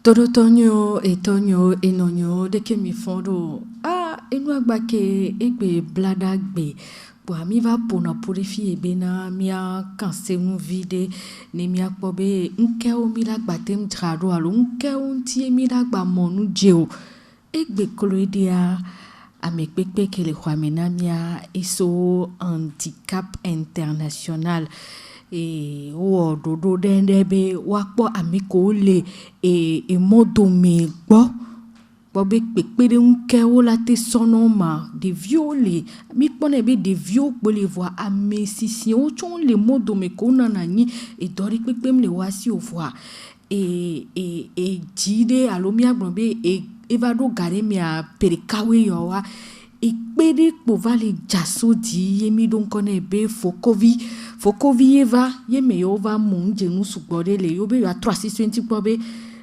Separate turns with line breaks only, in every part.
Todo tonyo e tonyo e nonyo de ke mi fondo enu agba ke egbe blada gbe bo mi va pona purifi e bena mia kanse un vide ne mia kpobe nke o mi la gba tem trado alo nke o ti mi la gba monu jeo egbe koloidea ame pepe ke le kwamena mia iso handicap international e o dodo dende be wakpo amiko le e modo me gbo be pepere nke o la te sono ma de viole mi pone be de vio po le voir ame sisi o chon le modo me ko na ni e dori pepe me le wasi o voir e jide alo mi agbon be e va do gare mi a perikawe yo wa ikpede kpovali jaso di yemi don kone be fokovi eva yeme yo va munje nu sugbode le yo be yo 320 kpobe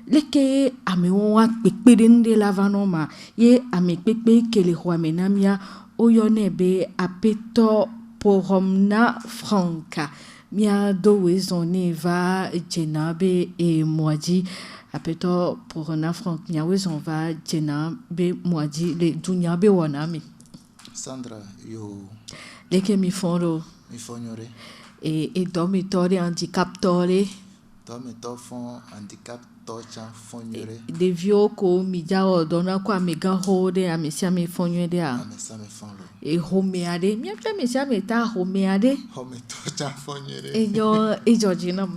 leke ame wa pekpede nde lavano ma ye ame pekpe kele hwame namia oyone be apeto poromna franca mia do wezone va jenabe e moaji apeto poromna franca mia wezon va jenabe moaji le dunya be wanami
Sandra, yo.
Leke mi fondo.
Mi fognore.
E dormitori handicap tore.
Dormitor fond handicap torcha fognore.
De vio ko mi jawo dona ko mi gan hode ami sia mi fognore de a.
Ami sia mi fondo.
E homeade. Mi after mi sia mi ta homeade.
Home torcha fognore.
E yo e Georgina.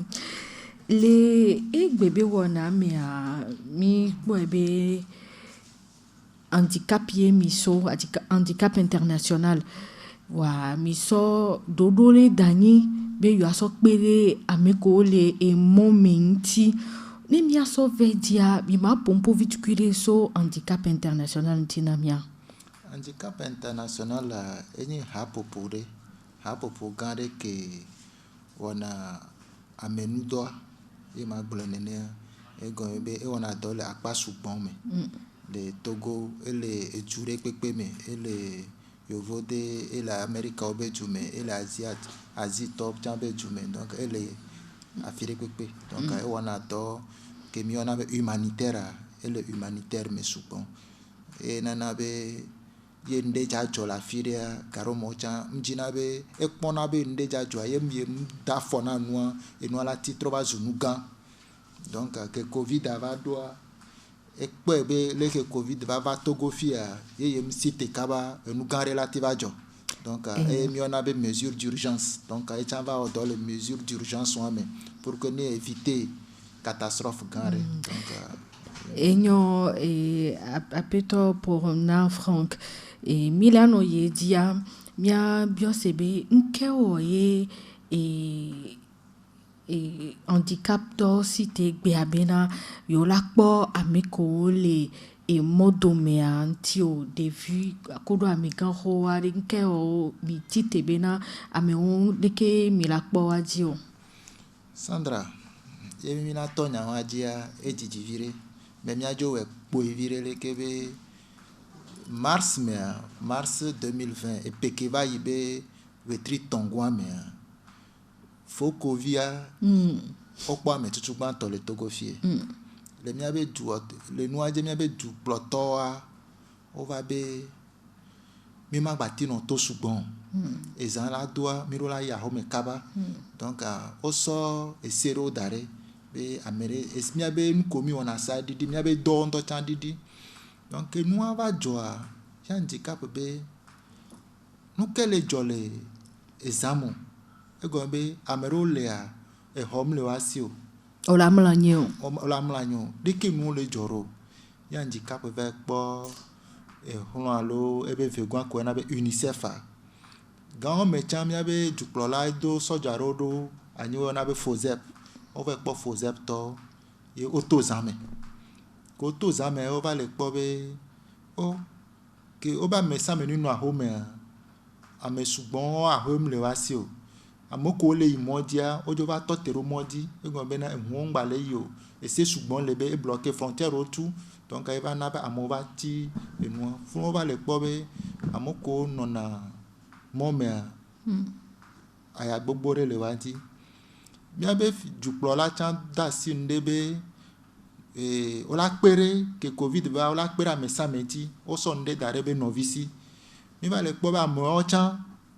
Le e bebe wona mi a mi boebe handicap ye miso handicap international wa miso dodole dani be yo aso pere ameko le e momenti ne mi aso vedia bi ma pompo vitukire so handicap international tinamia
handicap international eni hapopo gare ke wana amenudo e ma gblonene e go be e wana dole apa sugbon me le Togo et les Djouré Pépémé et les Yovode et l'Amérique Obéjumé et l'Asie Top Jambéjumé donc et les Affaires Pépé donc on a to que mi on avait humanitaire et le humanitaire mais souvent et nanabe yende jajo la firia karo mocha mjinabe ekponabe nde jajo yem da fona noa et noa la titre ba zunuga donc que Covid ava doa ekpe be leke Covid va Togo fia yem site kaba nous gan relative ajo donc et mi on a des mesures d'urgence donc et ça va dans les mesures d'urgence mais pour que ne éviter catastrophe gare donc
enyo apeto pour na franc e Milano ye dia mia biosebe nke oye e handicap to site gbe abena yo lakpo ameko le e modo me antio de vu akodo ameka ho ari nke o mi tite bena ame on deke mi lakpo adio
Sandra yemi na tonya wadia ejiji vire me mi ajo we po vire le kebe mars 2020 et pekeva yibe wetri tongwa me Fokovia okpa me tutu gban to le Togo fie le mi abe du le nu aje mi abe du plotoa o va be mi ma gbati no to sugbon ezan la doa mi ro la ya ho me kaba donc o so esero dare be amere es mi abe nkomi ona sa didi mi abe do ndo chan didi donc nu ava joa ya handicap be nu kele jole examo egombe amero lea e hom le wasio
ola mlanyo
dike nu le joro ya handicap ve gbo e hunalo ebe vegwan ko na be UNICEF gan me cham ya be juklola do sojaro do anyo na be fozep o ve gbo fozep to ye otozame ko tozame o va le gbo be o ke o ba me sa me ninu ahome ame sugbon ahome le wasio amoko le imodia ojo va totero modi egon be na ehun ngba le yo ese sugbon le be e bloquer frontière otu donc e va na ba amova ti enu fun o va le gbo be amoko nona mome aya gbogbore le wati mi abe juplo la chan da si ndebe o la kpere ke covid va o la kpere ame samedi o sɔn de da ɖe be nɔvisi mi va le kpɔ be amewo tsã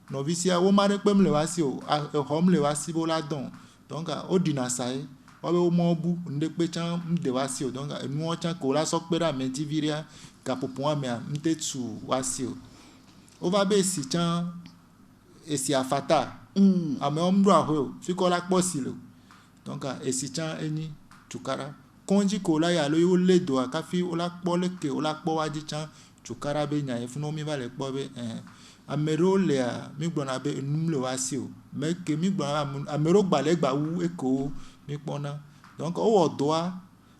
nɔvisia wo ma ɖe kpem le wa si o exɔm le wa si be wo la dɔn donc o ɖina sa ye wɔbe wo mɔ bu ŋɖekpe tsã ŋde wa si o donc enuwo tsã ko la sɔ kpe ɖe ame dzi viɖea gaƒoƒo amea ŋte tu wa si o wo va be esi tsã esi afata amewo m ɖo ahoe o fi ko la kpɔ si le o donc esi tsã enyi tukara kɔndzi ko la ya lo wo le doa kafi wo la kpɔ leke wo la kpɔ wa dzi tsã tukara be nya ye funu mi va le kpɔ be ame ɖewo lea mi gblɔna be enum le wa si o me ke mi gblɔna ame ɖewo gba le gba wu eko mi kpɔna donc o wɔ dɔa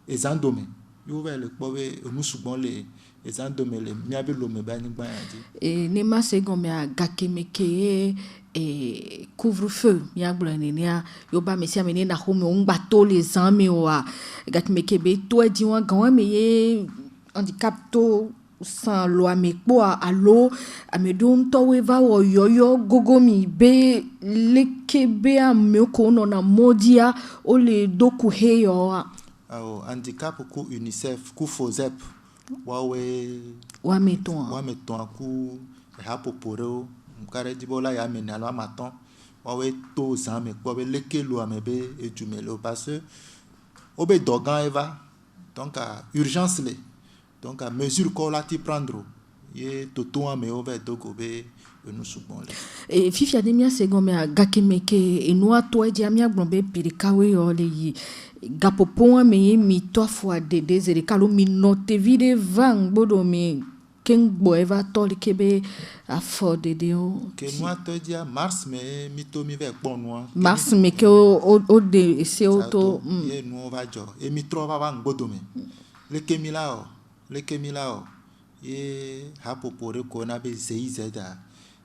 ezãdome yo va le kpɔ be enu sugbɔ le ezãdome le miabe lome be anyigba ya dzi
ne ma se gɔmea gakemeke couvre-feu miagblɔ nenea yoba me sia me ne na xɔme wo ŋgba to le zã me oa gakemeke be to edzi wa gã me ye handicap to san lo ame kpɔa alo ame ɖewo ŋutɔwoe va wɔ yɔyɔ gogo mi be leke be amewo ko nɔna mɔdia wole do ku he yɔa
handicap ku UNICEF ku FOSEP
woame
tɔ̃a ku haƒoƒo ɖewo ka ɖe dzi be wola ya ame alo ame atɔ̃ woawoe to zã me kpɔ be leke lo ame be edu me le parce que wo be dɔ gã eva donc urgence le donc mesure ko la ti prendre ye toto amewo va do go be enu sugbɔ le
fifia de mia se gɔmea gakemeke enua to edzi miagblɔ be pirikawoe yɔ le yi gaƒoƒo ame ye mi tɔ afɔa dede zi ɖeka lo mi nɔ tevi ɖe va ŋgboɖo mi keŋgbɔ eva tɔ li ke be afɔ dedewo
ke nua tɔ dzia mars me mi to mi va kpɔ nua
mars me ke o de esewo to
ye nuwo va dzɔ ye mi trɔ va ŋgbodo me leke mi la o ye haƒoƒo ɖe ko na be ZIZ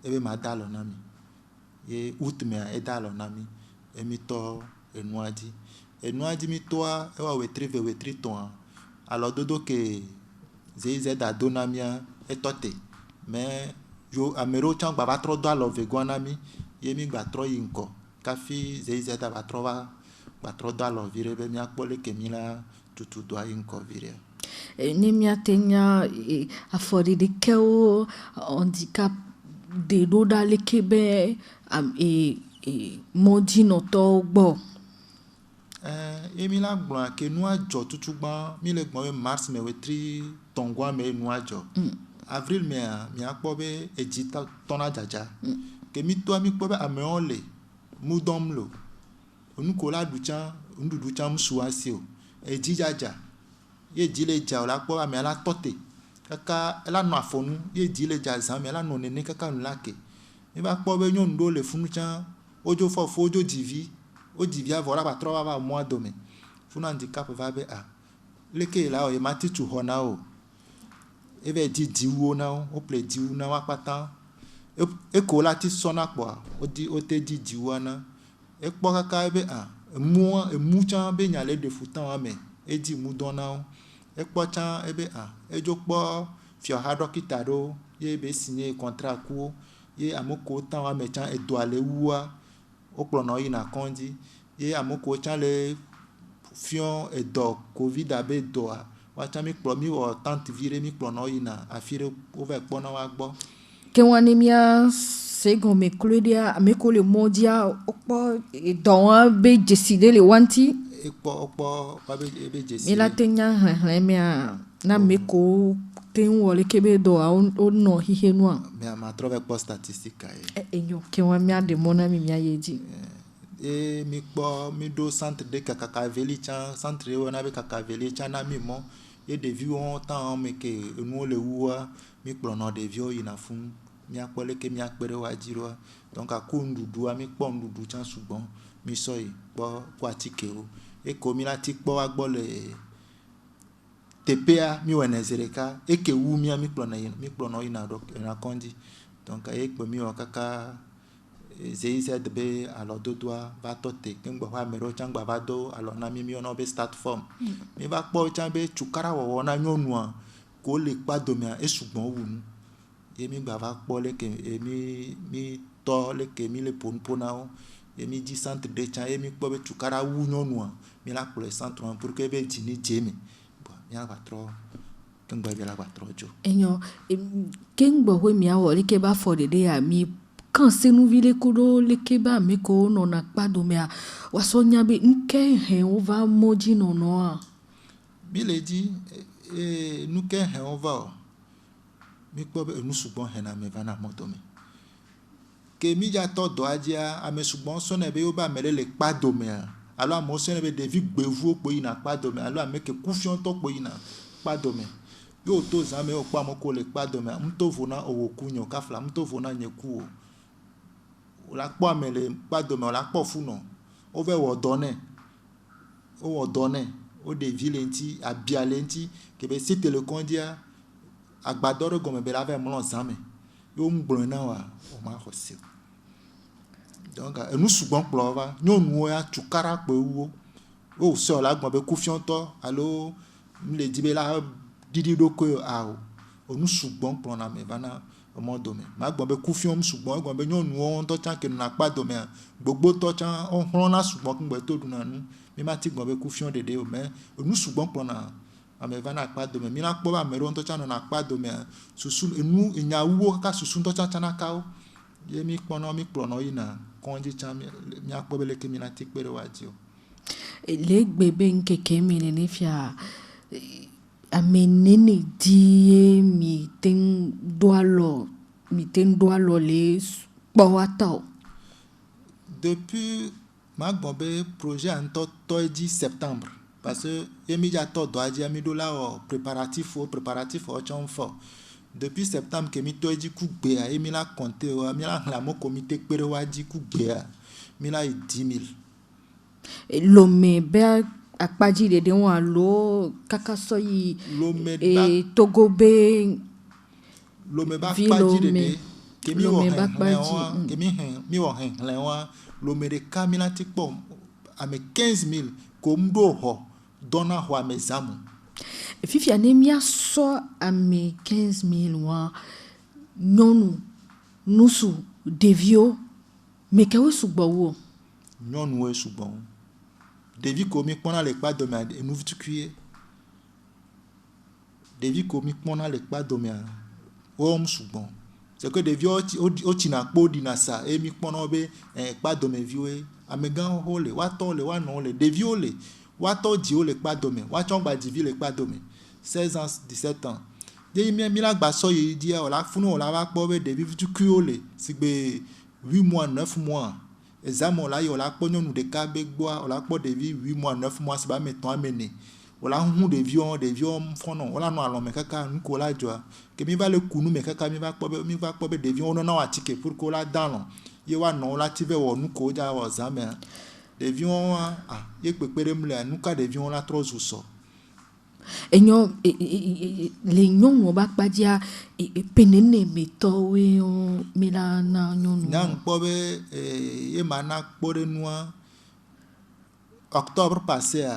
ebe ma da alɔ na mi ye août mea eda alɔ na mi emi tɔ enua dzi mi tɔa ewa wetri tɔ̃a alɔdodo ke ZIZ do na mia etɔ te mais yo ame ɖewo tsã gba va trɔ do alɔ vegoa na mi ye mi gba trɔ yi ŋkɔ kafi ZIZ va trɔ do alɔ vi ɖe be miakpɔ leke mi la tutu doa yi ŋkɔ vi ɖe
ne miate nya afɔɖiɖikewo handicap de ɖo ɖa leke be mɔdzinɔtɔwo gbɔ
ye mi la gblɔa ke nua dzɔ tutugbã mi le gbɔ be mars me wetri tɔ̃goa me nua dzɔ avril mea miakpɔ be edzi tɔna dzadza ke mi toa mi kpɔ be amewo le mu dɔm lo nuko la ɖu tsã nuɖuɖu tsã msu asi o edzi dzadza ye dzi le dza o la kpɔ amea la tɔ te kaka ela nɔ afɔnu ye dzi le dza zã mea la nɔ nene kaka nu la ke mi va kpɔ be nyɔnu ɖewo le funu tsã wodzo fɔfo wodzo dzivi wo dzivia vɔ la ba trɔ va mɔa dome funu handicap va be leke la o ye ma ti tu xɔ na o eve di dziwuwo na wo ple dziwu na wo akpata eko la ti sɔna kpɔa wo te di dziwua na ekpɔ kaka be emu tsã be nya le ɖe futã me edi mu dɔ na wo ekpɔ tsã ebe edzo kpɔ fiɔha dɔkita ɖewo ye be signé contrat kuwo ye ameko tã wa me tsã edoa le wua wo kplɔna wo yina kɔndzi ye ameko tsã le fiɔ edɔ covid abe dɔa watsã mi wɔ tante vi ɖe mi kplɔna wo yina afi ɖe wo va kpɔna wa gbɔ
ke wani mia se gɔme kloe ɖea ameko le mɔdia wokpɔ dɔwa be dzesi ɖe le wanti
ekpɔ ebe dzesi
mi la te nya hlɛhlɛ mea na ameko te wɔ leke be dɔa wonɔ xixe nua
mea ma trɔ va kpɔ statistique ye
enyo ke wa mia de mɔ na mi mia ye dzi
ye mi kpɔ mi ɖo centre de kakaveli tsã centre wo na be kakaveli tsã na mi mɔ ye ɖeviwo tã me ke enuwo le wua mi kplɔna ɖeviwo yina funu miakpɔ leke miakpe ɖe wa dzi ɖoa donc aku nuɖuɖua mi kpɔ nuɖuɖu tsã sugbɔ mi sɔ yi kpɔ ku atikewo eko mi la ti kpɔ wa gbɔ le teƒea mi wɔnɛ zi ɖeka eke wu mia mi kplɔna yina kɔndzi donc ye kpe mi wɔ kaka ZIZ be alɔdodoa va tɔ te keŋgbɔ ƒe ame ɖewo tsã gba va do alɔ na mi yɔna be start form mi va kpɔ tsã be tukara wɔwɔ na nyɔnua ko le kpa domea esugbɔ wu nu ye mi gba va kpɔ leke mi tɔ leke mi le ƒonuƒo na wo ye mi dzi centre de tsã ye mi kpɔ be tukara wu nyɔnua mi la kplɔe centre pour que be dzi ni dze me mia va trop kengba bi la va trop jo
enyo kengbo we mi awo le ke ba for de dey mi kan se nu vile kodo le ke ba mi ko no na kpado me a wasonya be nke he o va moji no no a
mi le di nu ke he on va mi kpo be nu sugbon he na me va na moto me ke mi ja to do ajia ame sugbon so na be o ba mele le kpado me alo amo so na be devi gbevu po ina kpado me alo ame ke kufion to po ina kpado me yo to zame o pa mo ko le kpado me mto vona o kunyo kafla mto vona nyeku o la po amele kpado me o la po funo o ve wo donne o de vilenti abialenti ke be si telekondia agbadoro gome be la ve mo zame yo ngbon na wa o ma ko si donc enu sugbon kplo va nyonu ya tukara pe wo o so la gbon be kufion to alo le dibe la didi do ko a onu sugbon kplo na me bana omo do me ma gbon be kufion sugbon gbon be nyonu won to chan ke na pa do me gbogbo to chan o hron na sugbon kngbe to dun na nu mi ma ti gbon be kufion dede o me onu sugbon kplo na ame va na pa do me mi na kpo ba me ro to chan na pa do me susu enu nya wo ka susu to chan na ka o ye mi kplo no ina konji chan mi akpo bele ke mi na ti pere wa ji o
le gbebe nkeke mi ne fia amenene die mi ten doalo le pawata
depuis ma gbonbe projet en to di septembre parce que emi ja to do aji mi do la préparatif o chon fo depuis septembre que mi to di ku gbe a emi la compter o mi la mo comité pere wa di ku gbe a mi la 10 000
lome be akpaji dede won lo kakaso yi togobe
lome ba akpaji dede kemi wo mi wo hen le wa lome de kamina ti po ame 15 000 ko mdo ho dona ho ame zamu
fifi anemia so ame 15 000 wa nyonu nusu devio mekewe sugbowo
nyonu we sugbon devi komi pona le pa do me enu vitukuye devi komi pona le pa do me o sugbon c'est que devi o tina po dina sa e mi pona be pa do me viwe amegan ho le wa to le wa no le devi o le wa to di o le pa do me wa chon gba divi le pa do me 16 ans 17 ans de mi la gba so yi di o la funu o la wa po be devi vitukuye o le sigbe 8 mois 9 mois examen la yo la po nyonu de ka be gbo o la po devi 8 mois 9 mois se ba meton amene o la hun devi fono o la no alon me kaka nko la jo ke mi va le kunu me kaka mi va po be devi on na wa tike pour ko la dan ye wa no la ti ve wo nko ja wo examen devi on ye pepere mle nuka devi on la trop so
enyo le nyonu ba kpadia penene meto we o mila na nyonu
nyang pobe ye mana pore noa octobre passé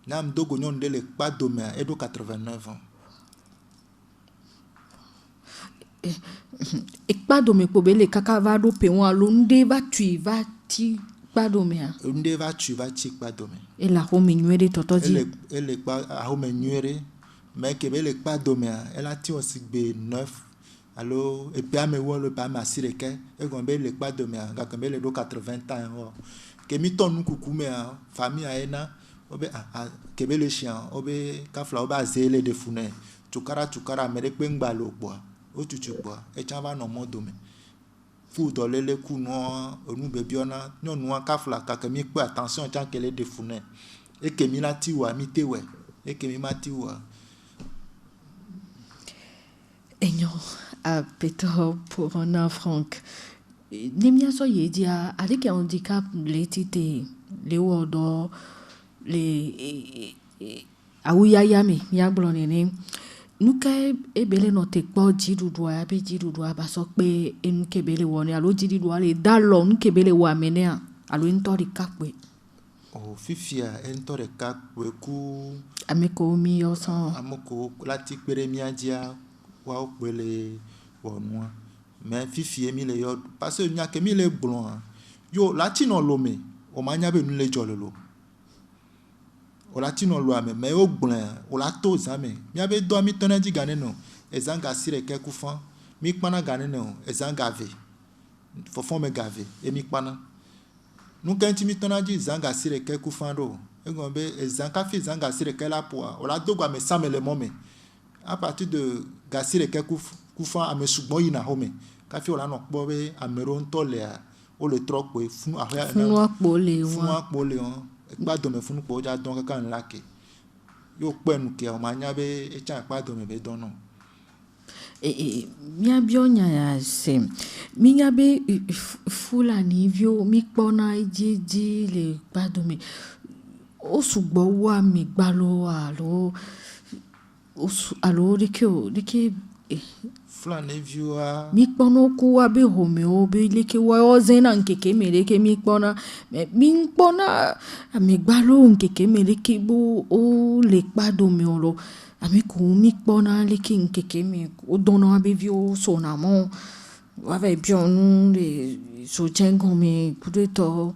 nam dogo nyon de le pas dome edo 89 ans
pas dome pobele kakava do pe won lo nde ba tu va ti pas dome
nde va tu va ti pas dome
e la ho menuere totoji
ele pa a ho menuere mais que le pas dome elle a ti on sigbe 9 allo et puis ame wo le pa ma sireke e gon be le pas dome ga kan be le do 80 ans que mi ton kuku me famille aena obe kebe le chien obe kafla oba zele de fune tukara mere pe ngba lo po o tutu po e chan va no modo me fu do lele ku no onu bebi ona nyonu kafla ka ke mi pe attention chan kele de fune e ke mi la ti wa mi tewe e ke mi ma ti wa
enyo a peto pour un Franck nimia so yedia avec un handicap letite le wodo le awuyayame ya blonene nuka ebele no te po jidudu abi jidudu aba so pe enu kebele woni alo jidudu ale dalo nkebele wa menea alo ntori kakwe
o fifia entori kakwe ku
ameko mi osan
amoko lati pere mi adia wa opele wonwa mais fifie mi le yo parce que nya ke mi le blon yo lati no lome o manya be nu le jololo o la ti no lo ame me o gblẽ o la to zame mia be do mi tona di gane no ezanga sire ke kufan mi kpana gane no ezanga ve fofo me gave e mi kpana nu kan ti mi tona di zanga sire ke kufan do e gon be ezanga fi zanga sire ke la poa o la do gwa me samele momme à partir de gasire ke kufan ame sugbon yi na home ka fi o la no po be amero nto le o le tro pe fun ahia
funu akpo le
fun
wọn
akpo le on gba do me fun po ja don kankan la ke yo penu ke o ma nya be e chan pa do me be don no
mia bio nya ya se mi nya be Fulani vio mi kpona ijiji le gbadome o sugbo wa mi gbalo alo dike
Fulani view a
mi kpona ku wa be home o be leke wa o zena nkeke mere ke mi kpona ami gbalo nkeke mere ke bo o le gbadome o ami ko mi kpona leke nkeke mi o dono abe vio so na mo wa ve bionu le so jengo mi kudeto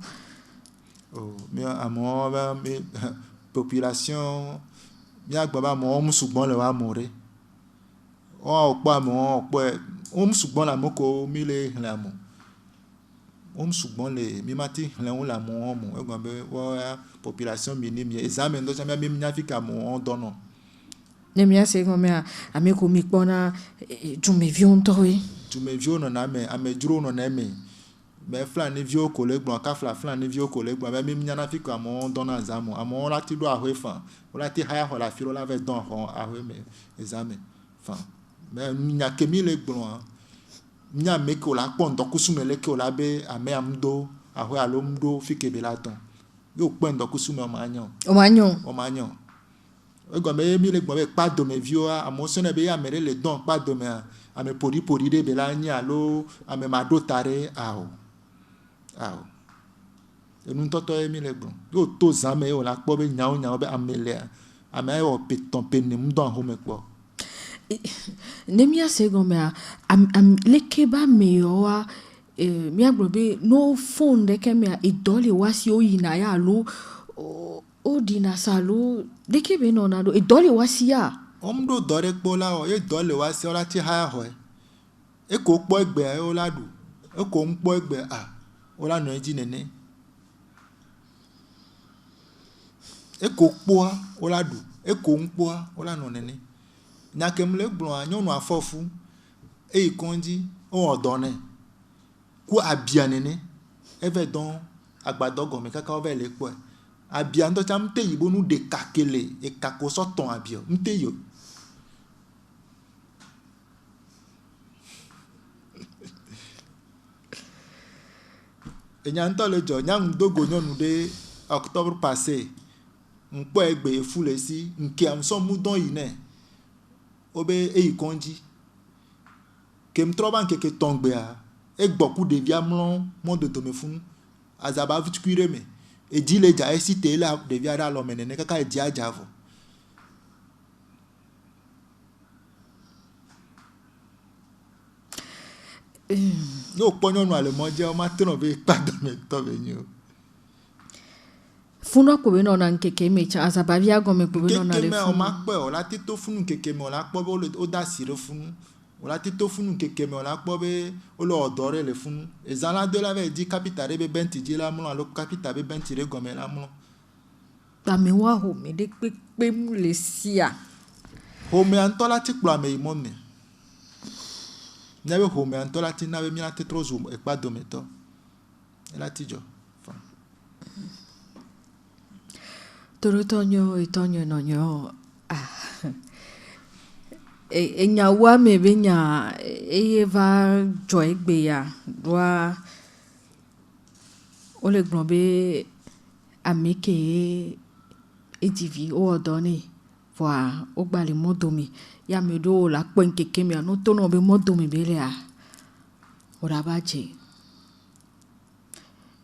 mi amo ba mi population mi agba ba mo musugbon le wa more o pa mo po o musugbon la mo ko mi le la mo o musugbon le mi mati le on la mo mo e gba be wa population minime examen do jamia mi nya fika mo on dono
nemia se ngome ami ko mi kpona jume vion toy
tu me vio no na me ame duro no na me Fulani vio ko le gbon ka Fulani vio ko le gbon be mi nya na fika mo don na examen amo la ti do ahwe fan o la ti haya ho la firo la ve don ho ahwe me examen fan me nya ke mi le gbon nya me ko la pon do kusume le ke o la be ame amdo ahwe alo mdo fike be la ton yo pon do kusume o ma nyon e go me mi le gbon be pa do me vio amo so na be ya mere le don pa do me ame pori de be la nya lo ame ma do tare ao enu toto e mi le gbon yo to zame o la po be nya be amele ame o peton penne mdo ho me po
nemia se ngome am leke ba me o mi agbobe no phone de ke me idole wasi o yina ya lo o dina salo leke be no na do idole wasi ya
omdo dore pola o e dole wasi o la ti haya ho e ko po egbe o la du e ko npo egbe o la no eji nene e ko po o la du e ko npo o la no nene nya kem le gbon anyonu afofu e ikonji o odone ku abia nene e ve don agbado gomi kaka o ve le po abia ndo cha mte yibo nu de kakele e kakoso ton abia mte yo enyanto le jo nyang dogo nyonu de octobre passé npo egbe fule si nke am so mudon yi ne obe e ikonji kem troba nkeke tongbe e gboku de via mlon mon de tome fun azaba vitkuire me e dile ja e site la de via ra lo menene kaka e dia javo yo ponyo no ale moje o ma tro be pado me to be nyu
funu ko be no na nkeke me cha azaba via go me ko be no na le
funu
funu
o ma pe o la ti to funu nkeke me o la po be o da sire funu o la ti to funu nkeke me o la po be o lo odore le funu ezala de la ve di capital be benti di la mo lo capital be benti re go me la mo
ta me wa ho me de pe mu le sia
ho me antola ti pla me mo me nabe ho me antola ti nabe mi la ti trozo e pa do me to e la ti jo
toro tonyo no nyo enya wa me be nya eva joy gbe ya wa o le gbon be amike edv o odoni wa o gba le modo mi ya me do la po nkeke mi no to no be modo mi be le o ra ba je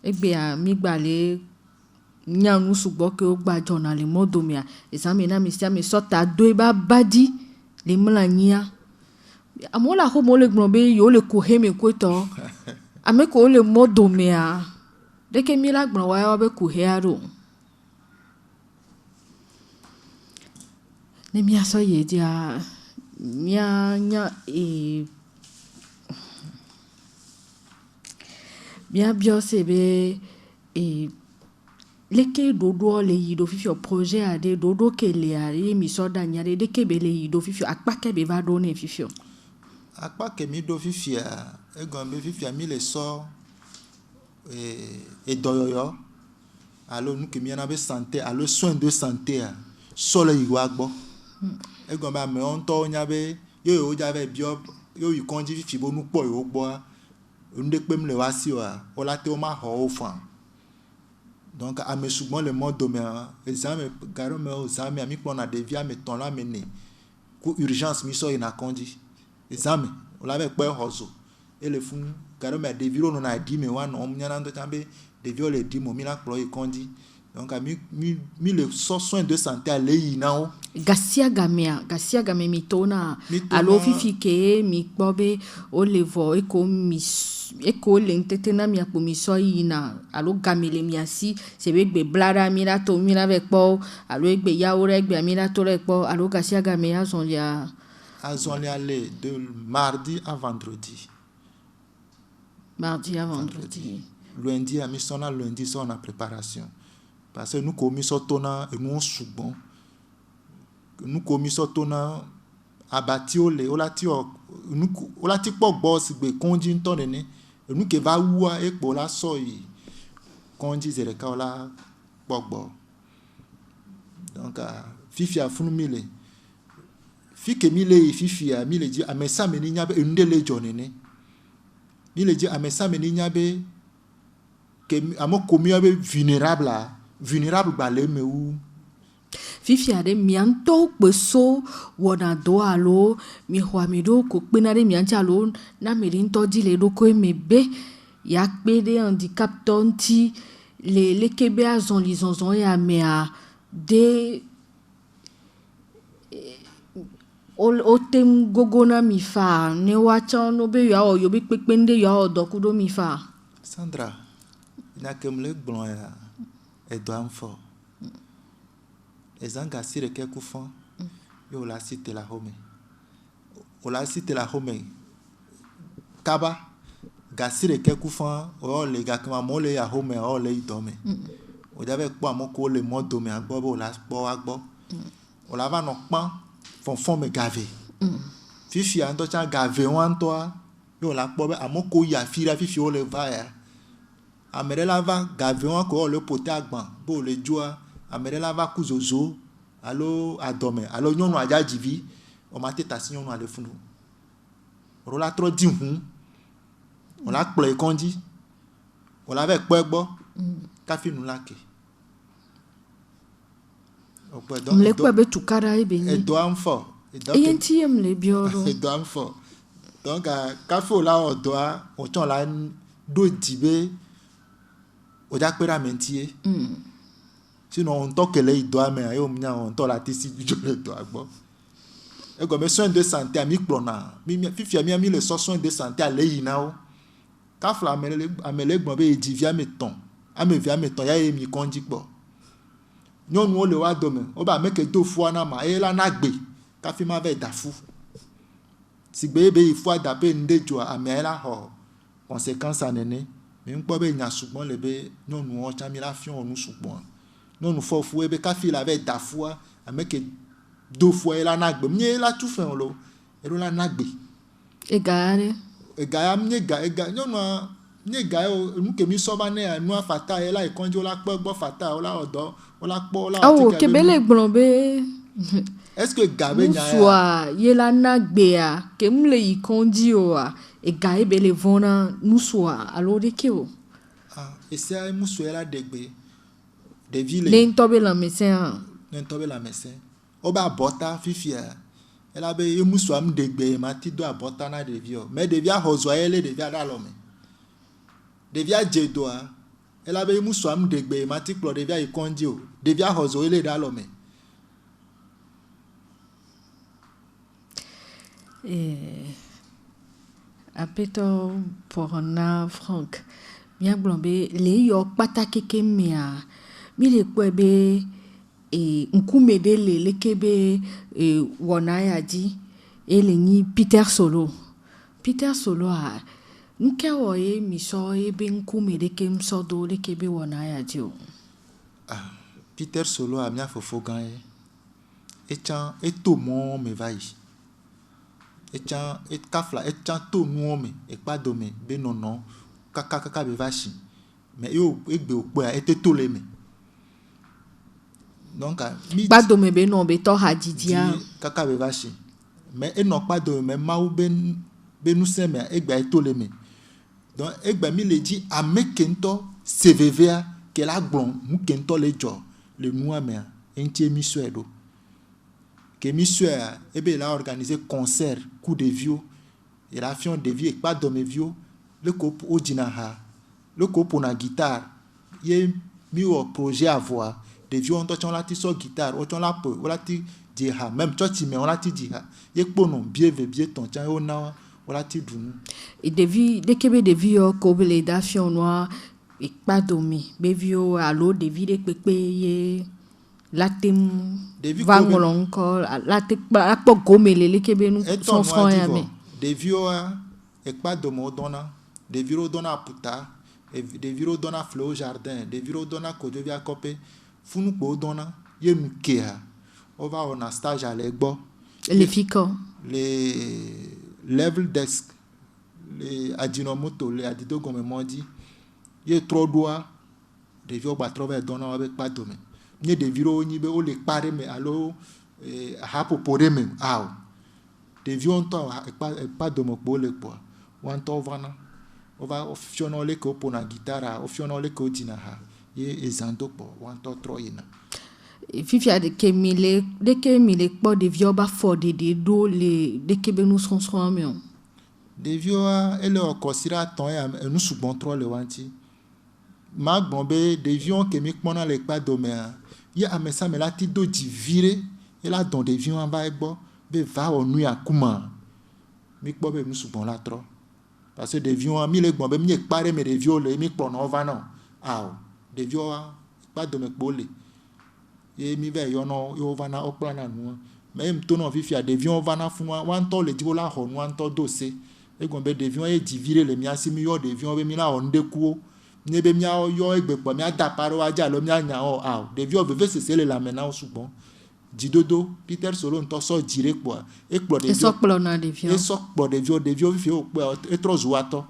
egbe a mi gba le nyanu sugbo ke o gba jona le modo mi examen na mi sia mi sota do e ba badi le mlania amola ho mo le gbon be yo le ko he mi ko to ame ko le modo mi de ke mi la gbon wa be ko he aro ne mia so ye dia mia nya mia bio sebe leke dodo le yido fifio projet ade dodo ke le ari mi so da nyare de ke be le yido fifio akpa ke be va donner fifio
akpa ke mi do fifia egon be fifia mi le so et doyoyo alors nous que mi na be santé alors soin de santé so le yiwa gbo egon ba me on to nya be yo ja be bio yo yi konji fifi bo nu po yo gbo nde pe mi le wa si o la te o ma ho o fan donc à mes souvent le mode demain examen garo me examen ami plan na devia me ton la mené ku urgence mi so ina kondi examen o la be pe hozo et le fun garo me deviro no na di me wa no mu nyana ndo tambe devio le di mo mi na plo e kondi donc mi le soin de santé à lei na o
gasia game mitona alo fifi ke mi bobe o levo eko lentete na mi apo mi so ina alo gamele mi asi se be gbe blada mi la to mi la ve po alo egbe yawo re gbe mi la to re po alo gasia game azon ya
le de mardi à vendredi lundi à mi sona lundi so na préparation parce que nous commis sotona et nous soubon nous commis sotona abati ole olati po boss gbe konji nton ne nous ke va wa e po la so yi konji zere ka ola gbogbo donc fifi a funu mile fi ke mile fifi a mile ji amesa me ni nyabe ndele jonene mile ji amesa me ni nyabe ke amo komi abe vulnérable ba le me ou
fifi ade mianto peso wona do alo mi hwamido ko penare miancha alo na mirinto di le do ko mebe ya pede handicap tonti le kebe azon lisonzon ya mea de o tem gogona mi fa ne wacha no be ya o yo be pepende ya o dokudo mi fa
Sandra na kemle gbon ya Edouard Fort. Les gens qui ont quelques fonds, ils ont cité la home. On a cité la home. Kaba, gasire quelques fonds, on les gars qui m'ont molé à home, on les dorme. On avait quoi mon co le mode dorme à bobo, on l'a bobo à bobo. On l'a va non pas, font me gaver. Fifi a un temps gaver un toi, on l'a bobo à mon co y a fila fifi on le va ya. Amere la va gaver un ko le poté agban bo le joa amere la va kuzozo alo adome alo nyonu aja jivi o ma teta si nyonu ale funu ro la tro di hun on la ple konji on la ve pe gbo ka fi nu la ke o pe do
le pe be tukara e be ni
do am fo
e nti em le bioro
do am fo donc ka fo la o do a o ton la do dibe o ja pera mentie sinon on to kele idoa me ayo mnya on to la tisi jo le do agbo e go me soin de santé ami plona mi fifi mi le soin de santé ale yina o ka fla amele gbon be edivia meton amevia meton ya mi konji gbo nyonu o le wa do me o ba meke do fu na ma e la na gbe ka fi ma ve dafu sigbe be ifu adape ndejo amela ho conséquence anene mi npo be nya sugbon le be nyonu o chami la fion onu sugbon nyonu fo fu e be ka fi la ve dafu ameke do fu e la na gbe mi la tu fen lo e lo la na gbe
e ga nyonu ni ga o nu ke mi so ba ne anu afata e la ikonjo la pe gbo fata o la odo o la po la o ke bele gbon be
est-ce que gabe nya
ya ye la na gbe a ke mle ikonji o a e ga e bele vona nuswa alo de ke o
e se ai musu era degbe de ville
le ntobe la médecin
o ba bota fifia ela be e musu am degbe ma ti do abota na de vio me de via hozo ele de via da lo me de via jedoa ela be e musu am degbe ma ti klo de via ikonji o de via hozo ele da lo me
apeto porona Frank mia glombe le yo patake ke mia mi le kwebe nkume de le kebe wona ya di ele ni Peter Solo a nke wo ye mi so ebe nkume de kem so do le kebe wona ya di o
Peter Solo a mia fofo gan echan eto mo me vai echan et kafla echan to nu me e pa do me be nono kaka be vashi mais yo egbe opo a ete to le me donc
pa do me be no be to hajidia
kaka be vashi mais e no pa do me ma u ben be nu se me egbe eto le me donc egbe mi le di amekento CVVA que la gbon mu kento le jo le nu ame enti mi suedo que mi suer ebe la organisé concert coup de vieux et la fion de vie pas de mes vieux le coupe au dinaha le coupe na guitare ye mi au projet à voix de vieux on t'on la ti so guitare on t'on la peu on la ti di ha même toi ti mais on la ti di ha ye pono bien ton tiens on na on la ti dunu
et de vie de kebe de vieux ko le da fion noir et pas domi be vieux allo de vie de pepe ye latim vangolon ko latik ba po gomele le kebe nu son franc ya me
de vieux et pas de mo dona de vieux dona puta et de vieux dona fleur jardin de vieux dona ko de via copé funu ko dona ye mkea on va on a stage à l'egbo
les fico
les level desk les adinomoto les adido comme modi ye trop doigt de vieux ba trouver dona avec pas domaine ni de viro ni be o le pare me alo ha popore me aw de vieux on to pas de mo po le po wan to vana on va ofiono le ko po na guitare ofiono le ko dina ha ye ezando po wan to troina
fifia de kemile po de vieux ba for de do le de kebe nous son me
de vieux ele o considère ton et nous subon trop le wanti ma gbonbe de vieux ke mi pona le pa do me ye amesa me la ti do di vire et la don de vieux en ba egbo be va o nu akuma mi po be nous subon la trop parce que de vieux mi le gbonbe mi pare me de vieux le mi pona o va non aw de vieux pa do me pole ye mi ve yo no yo va na o plana nu même to no fifia de vieux va na fun wan to le di la ho nu wan to do se e gbonbe de vieux ye di vire le mi asimi yo de vieux be mi la on de ku ni be mi yo egbe po mi ada paro aja lo mi anya o aw de vieux veve se le la mena o sugbon didodo Peter Solo nto so dire po e kpo de vieux
so kpo na de vieux
e so kpo de vieux fi o pe e tro zuato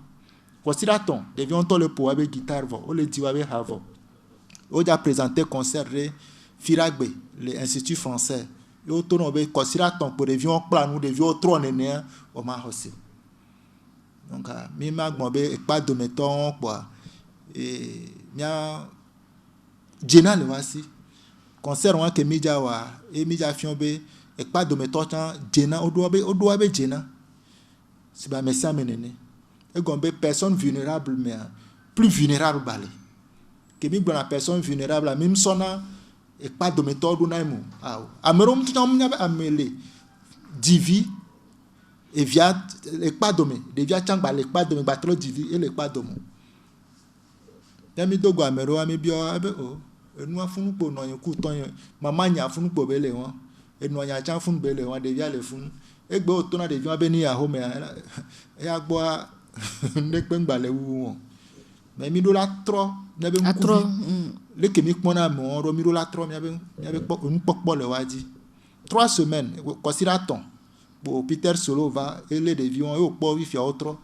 considère ton de vieux nto le po avec guitare vo o le di wa be havo o ja présenter concert re Firagbe le institut français yo to no be considère ton po de vieux kpla nu de vieux tro nene o ma hosi donc mi ma gbon be e pa do meton po et mia jena le wasi concert wa ke media wa e media fion be e pa do meton jena o do be jena si ba messa menene e gombe personne vulnérable mais plus vulnérable balé ke mi gbona personne vulnérable même sona e pa do meton do na mu amerom tutam nya be amele divi e via e pa do me de via changba le pa do me batlo divi e le pa do mo yami dogo amero ami bio abe o enu afunu po no yen ku ton yen mama nya afunu po bele won enu anya chan funu bele won de via le funu egbe o to na de via be ni aho me e agbo ne pe ngba le wu won mais mi do la tro ne be nku le ke mi pona mo ro mi do la tro mi abe pokpo le waji 3 semaines considère ton pour Peter Solo va ele de vion e o po wi fi otro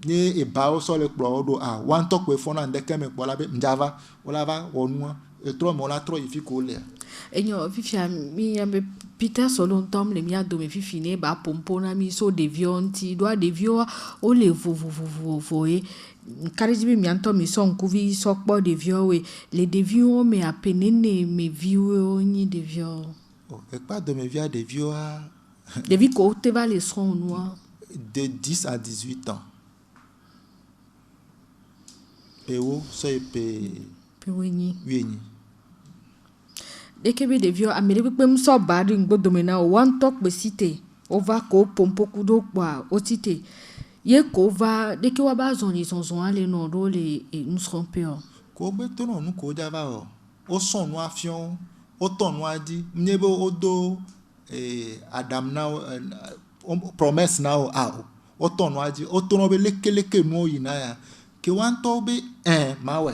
ni e ba o so le kplo do wan to pe fona ndeke me kpola be njava ola va wonu e tro mo la tro ifi ko le
enyo fifia mi ambe Peter Solo ntom le mi ado me fifi ne ba pompona mi so de vionti do de vio o le vo e karijibi mi anto mi so nkuvi so kpo de vio we le de vio me apenene me vio ni de vio
e pas de me via de vio
de vi ko te va les son noir
de 10 à 18 ans. Péo, so
Péoini.
Oui.
Dès que de vieux Amérique peut so bad ngo domena one talk be cité. On va ko pompo kudo kwa otite. Ye ko va dès que wa ba zoni son aller non do les nous serons peur.
Ko be to non ko ja va o son no afion autant nous dit m'yebo odo Adam now promesse now autant nous dit autant no be leke no yina ke wan to be mawe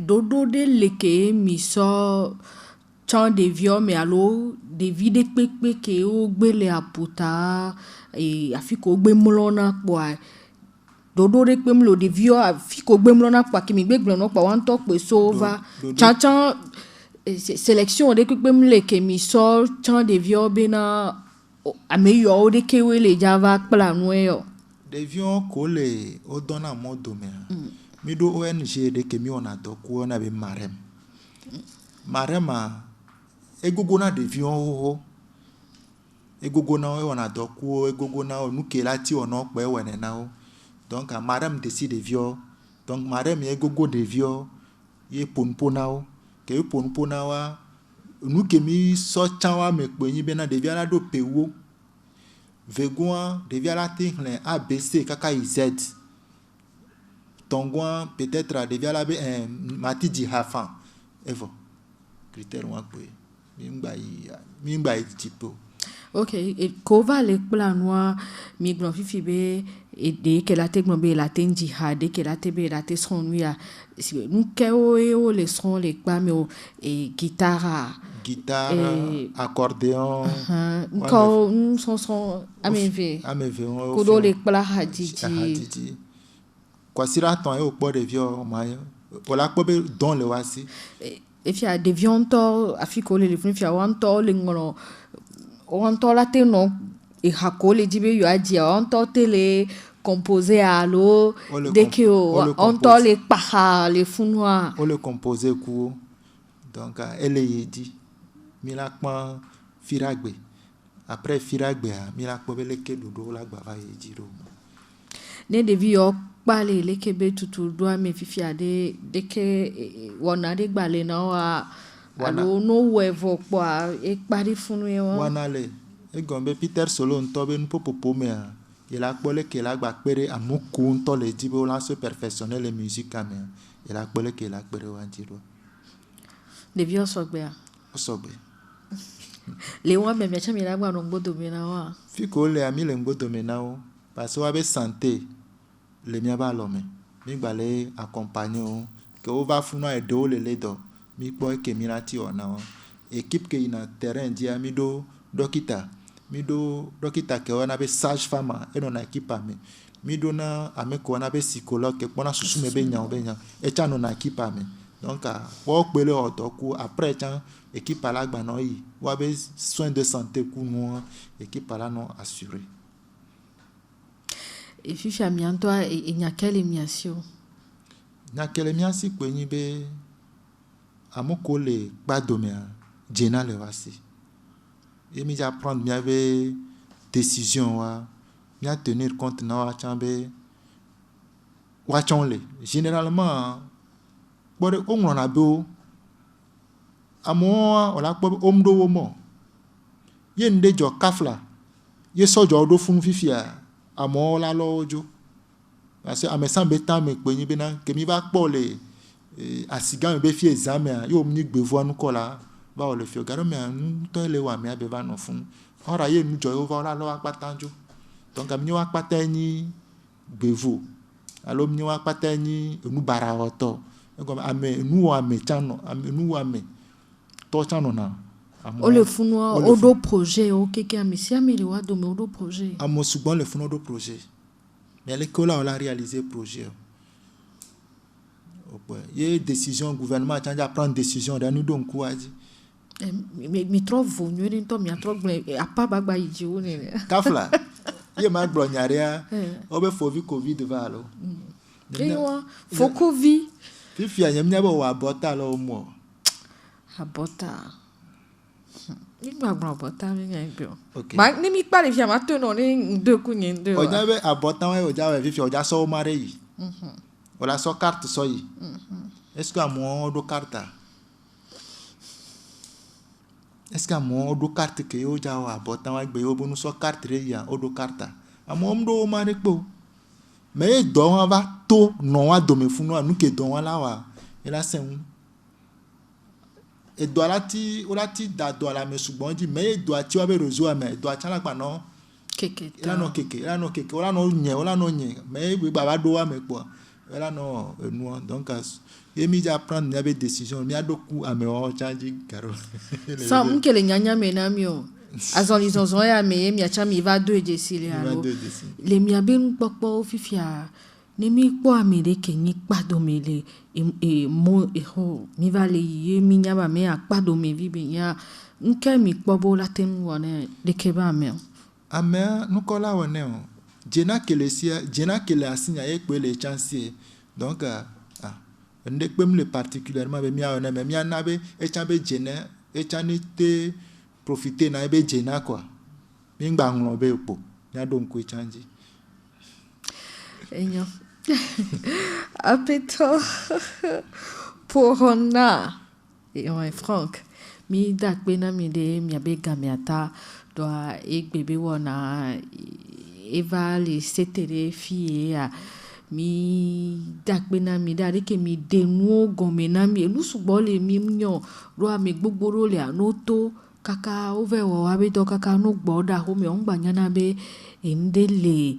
dodo de leke mi so chan de vieux mais alors de vide pepe ke o gbele aputa afi ko gbe mulona kwa dodo de pe mlo de vieux afi ko gbe mulona kwa ki mi gbe gblo no kwa wan to pe so va chan sélection de pe mleke mi so chan de vieux be na ameyo de ke we le java kpla nu yo
de vieux ko le o dona mo do me mi do ONG de ke mi ona do ko na be marema egogo na de vieux ho egogo na o na do ko egogo na o nu ke lati ona pe wene na o donc marem décide de vieux donc marem egogo de vieux ye ponpona o ke ponpona wa nu ke mi so chawa me pe yin be na de vieux la do pewo vegoa de vieux la tin ABC kaka IZ tongwa peut-être de vieux la be mati di hafan evo critère wa pe mi ngba tipo
ok et kova le planwa mi gno fifi be et de que la te gno be la te jihad que la te be la te son nuya nous que o les son les pa me guitare
accordéon
ko son ameve ko le pla hadiji
kwa sira ton e o po de vieux ma o la po be don le wasi
et fi a de vionto afiko le fi a wanto le ngono wanto la te no e hakole dibe yo aji wanto tele composé à l'eau dès que on les paha les funwa
on le composé ku donc elle est dit mi la pon firagbe après firagbe mi la pon bele ke dodo la gba va yi ro
ne devi yo pale le kebe tutu do me fifi ade de ke wona de gbale na wa alo no wevo kwa e pari funu e wa
wana le e gombe Peter Solo nto be npopopo me il a pole ke la gba pere amuku nto le dibo la se perfectionner les musiques ame il a pole ke la pere wa jiro
de vieux sogbe le wa me mecha mi la gba no gbodo me na wa
fi ko le ami le gbodo me na o parce wa be santé le mia ba lo me mi gba le accompagner que o va funu e do le do mi po ke mi lati ona o équipe ke ina terrain dia mi do dokita ke ona be sage femme e no na équipe mi do na ame ko ona be psychologue ke pona susu me be nya e cha no na équipe donc wo pe le odoku après cha équipe la gba no yi wa be soins de santé ku no équipe la no assuré
et fifi amianto e nya kele miasio
kwenyi be amoko le gbadomea jena le wasi et mi ja prendre mi ave décision wa mi a tenir compte na wa chambe wa chonle généralement bore onro na be amo ola po omdo wo mo ye nde jo kafla ye sojo do fun fifia amo la lojo parce que amesan betan me pe yin be na ke mi ba po le asigan be fi examen yo mi gbevu anu ko la ba o le fi ogaro me anu to le wa mi abe ba no fun ora ye nu jo yo va la lo apatanjo donc am ni wa pata ni gbevu alo mi wa pata ni enu bara oto ko ame nu wa me chano ame nu wa me to chano na
o le funwa odo projet o keke amisi amiri wa do me odo projet
amo sugbon le fun odo projet mais l'école on a réalisé projet il y a décision gouvernement change à prendre décision dans nous donc quoi dit
mi trop vonu ni to mi trop a pas bagba yiji o ni
kafla ye ma glonyaria obe fovi covid va lo
ewa fo covid
fifi anyam nya bo wa bota lo mo
abota ni gbagba bota mi ngai bio ma ni mi pare fi ma to no ni de ku ni de
o ja be abota wa o ja we fifi o ja so mare yi o la so carte so yi est-ce que amo do carte est-ce que amo do carte ke o ja wa abota wa gbe o bonu so carte re ya o do carte amo mdo mare po mais do wa va to no wa do me funu anu ke do wa la wa ela sen edoa la ti da doa la me sugbon di me edoa ti wa be rozo me edoa cha la gba no
keke
la no keke ola no nye me we baba do wa me po ola no enu donc et mi ja prendre une décision mi adoku ame o change karo
ça mkele nyanya menamio azon izonzon ya me mi acha mi va do ejesi le alo le mi abin popo fifia ni mi po amere ke ni pado me le e mo e ho mi va le ye mi nya ba me apado me vi be ya nke mi pobo la tem wona de ke ba me
ame nu ko la wona o jena kele asinya e pe le chance donc nde kpem le particulièrement be mi awona me mi anabe e chambe jena e chanite profiter na be jena quoi mi ngba nlo be po ya don ko change
enyo apeto porona et on est franc mi dak bena mi de mi abe gamiata do e bebe wona eva le setere fie a mi dakpena mi da ke mi denu gomena mi elu sugbo le mi nyo ro ame gbogboro le anoto kaka ove wo wa be do kaka no gbo da ho mi on gba nyana be endele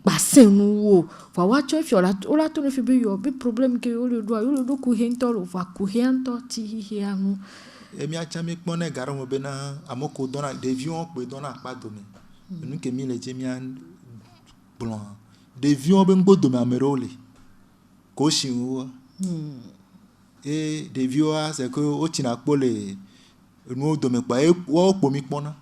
gbasenu wo fa wa cho fi ola to no fi be yo be problem ke yo le do ku hento lo fa ku hento ti hi anu
emi acha mi pone garo mo be na amoko dona devion pe dona pa do mi nu ke mi le jemian blanc devion be ngbo do mi amerole ko shinwo et devio c'est que o tina pole nu do mi pa e wo po mi pona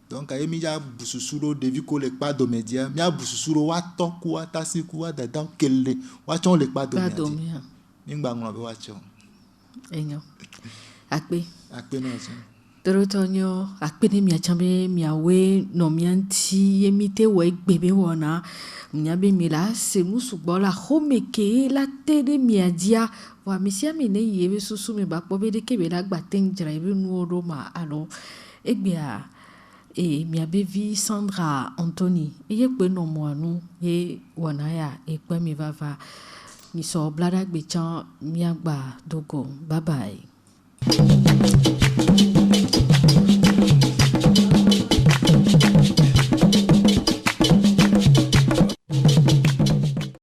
donc emi ja bususuro devi ko le pa do media mi abususuro wa to ku wa tasi ku wa da dan kele wa chon le pa do media ngba nglo be wa chon
enyo akpe
no so
Dorotonyo akpe ni mi achambe mi awe no mi anti emite we gbebe wona nyabe mi la se musugbo la homeke la tede mi adia wa mi sia mi ne yebe susu mi ba pobe de kebe la gba tenjra ebe nu oro ma alo egbia mi abevi Sandra Anthony eye pe no mo anu e wona ya e pe mi vava mi so blada gbe chan mi agba dogo bye bye